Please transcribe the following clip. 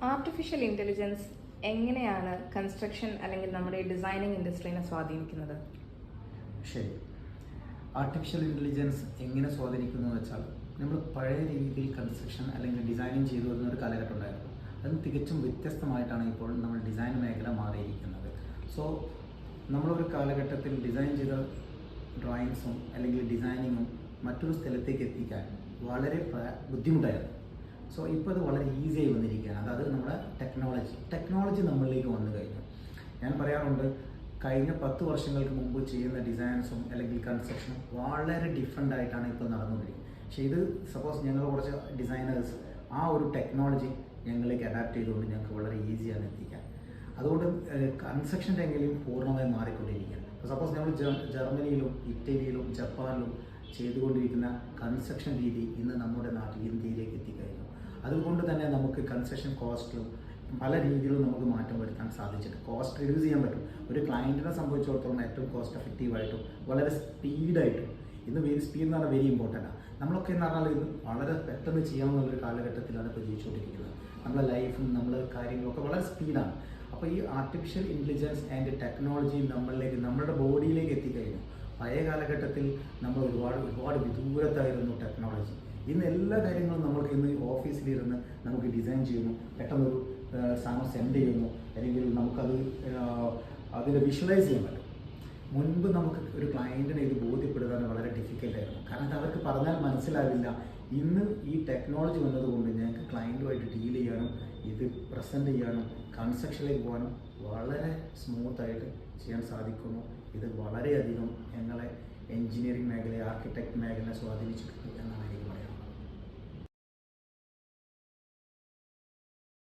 Artificial intelligence എങ്ങനെയാണ് construction അല്ലെങ്കിൽ നമ്മുടെ ഡിസൈനിങ് ഇൻഡസ്ട്രീനെ സ്വാധീനിക്കുന്നത്? ശരി, ആർട്ടിഫിഷ്യൽ ഇൻ്റലിജൻസ് എങ്ങനെ സ്വാധീനിക്കുന്നു എന്ന് വെച്ചാൽ, നമ്മൾ പഴയ രീതിയിൽ കൺസ്ട്രക്ഷൻ അല്ലെങ്കിൽ ഡിസൈനിങ് ചെയ്തു വരുന്ന ഒരു കാലഘട്ടം ഉണ്ടായിരുന്നു. അതും തികച്ചും വ്യത്യസ്തമായിട്ടാണ് ഇപ്പോൾ നമ്മൾ ഡിസൈൻ മേഖല മാറിയിരിക്കുന്നത്. സോ നമ്മളൊരു കാലഘട്ടത്തിൽ ഡിസൈൻ ചെയ്ത ഡ്രോയിങ്സും അല്ലെങ്കിൽ ഡിസൈനിങ്ങും മറ്റൊരു സ്ഥലത്തേക്ക് എത്തിക്കാൻ വളരെ ബുദ്ധിമുട്ടായിരുന്നു. സോ ഇപ്പോൾ അത് വളരെ ഈസിയായി വന്നിരിക്കുകയാണ്. അതായത് നമ്മുടെ ടെക്നോളജി നമ്മളിലേക്ക് വന്നു കഴിഞ്ഞു. ഞാൻ പറയാറുണ്ട്, കഴിഞ്ഞ 10 വർഷങ്ങൾക്ക് മുമ്പ് ചെയ്യുന്ന ഡിസൈൻസും അല്ലെങ്കിൽ കൺസ്ട്രക്ഷനും വളരെ ഡിഫറെൻ്റ് ആയിട്ടാണ് ഇപ്പോൾ നടന്നുകൊണ്ടിരിക്കുന്നത്. പക്ഷേ ഇത് സപ്പോസ് ഞങ്ങൾ കുറച്ച് ഡിസൈനേഴ്സ് ആ ഒരു ടെക്നോളജി ഞങ്ങളിലേക്ക് അഡാപ്റ്റ് ചെയ്തുകൊണ്ട് ഞങ്ങൾക്ക് വളരെ ഈസിയാണ് എത്തിക്കാൻ. അതുകൊണ്ട് കൺസ്ട്രക്ഷൻ രംഗം പൂർണ്ണമായി മാറിക്കൊണ്ടിരിക്കുകയാണ്. സപ്പോസ് നമ്മൾ ജർമ്മനിയിലും ഇറ്റലിയിലും ജപ്പാനിലും ചെയ്തുകൊണ്ടിരിക്കുന്ന കൺസ്ട്രക്ഷൻ രീതി ഇന്ന് നമ്മുടെ നാട്ടിൽ ഇന്ത്യയിലേക്ക് എത്തിക്കഴിഞ്ഞു. അതുകൊണ്ട് തന്നെ നമുക്ക് കൺസ്ട്രക്ഷൻ കോസ്റ്റിലും പല രീതിയിലും നമുക്ക് മാറ്റം വരുത്താൻ സാധിച്ചിട്ട് കോസ്റ്റ് റിഡ്യൂസ് ചെയ്യാൻ പറ്റും. ഒരു ക്ലയൻറ്റിനെ സംബന്ധിച്ചിടത്തോളം ഏറ്റവും കോസ്റ്റ് എഫക്റ്റീവായിട്ടും വളരെ സ്പീഡായിട്ടും, ഇന്ന് സ്പീഡ് എന്ന് പറഞ്ഞാൽ വെരി ഇമ്പോർട്ടൻ്റ് ആണ്. നമ്മളൊക്കെ എന്ന് പറഞ്ഞാൽ ഇന്ന് വളരെ പെട്ടെന്ന് ചെയ്യാമെന്നുള്ളൊരു കാലഘട്ടത്തിലാണ് ഇപ്പോൾ ജീവിച്ചുകൊണ്ടിരിക്കുന്നത്. നമ്മളെ ലൈഫും നമ്മളെ കാര്യങ്ങളൊക്കെ വളരെ സ്പീഡാണ്. അപ്പോൾ ഈ ആർട്ടിഫിഷ്യൽ ഇൻ്റലിജൻസ് ആൻഡ് ടെക്നോളജി നമ്മളുടെ ബോഡിയിലേക്ക് എത്തിക്കഴിഞ്ഞു. പഴയ കാലഘട്ടത്തിൽ നമ്മൾ ഒരുപാട് വിദൂരത്തായിരുന്നു ടെക്നോളജി. ഇന്ന് എല്ലാ കാര്യങ്ങളും നമ്മൾക്ക് ഇന്ന് ഓഫീസിലിരുന്ന് നമുക്ക് ഡിസൈൻ ചെയ്യുന്നു, പെട്ടെന്നൊരു സാധനം സെൻഡ് ചെയ്യുന്നു, അല്ലെങ്കിൽ നമുക്കത് അതിനെ വിഷ്വലൈസ് ചെയ്യാൻ പറ്റും. മുൻപ് നമുക്ക് ഒരു ക്ലയൻറ്റിനെ ഇത് ബോധ്യപ്പെടുത്താൻ വളരെ ഡിഫിക്കൽട്ടായിരുന്നു. കാരണം അത് അവർക്ക് പറഞ്ഞാൽ മനസ്സിലാവില്ല. ഇന്ന് ഈ ടെക്നോളജി വന്നതുകൊണ്ട് ഞങ്ങൾക്ക് ക്ലയൻറ്റുമായിട്ട് ഡീൽ ചെയ്യാനും ഇത് പ്രസൻറ്റ് ചെയ്യാനും കൺസ്ട്രക്ഷനിലേക്ക് പോകാനും വളരെ സ്മൂത്തായിട്ട് ചെയ്യാൻ സാധിക്കുന്നു. ഇത് വളരെയധികം ഞങ്ങളെ എൻജിനീയറിംഗ് മേഖലയെ, ആർക്കിടെക്ട് മേഖലയെ സ്വാധീനിച്ചിട്ടുണ്ട് എന്നാണ് എനിക്ക്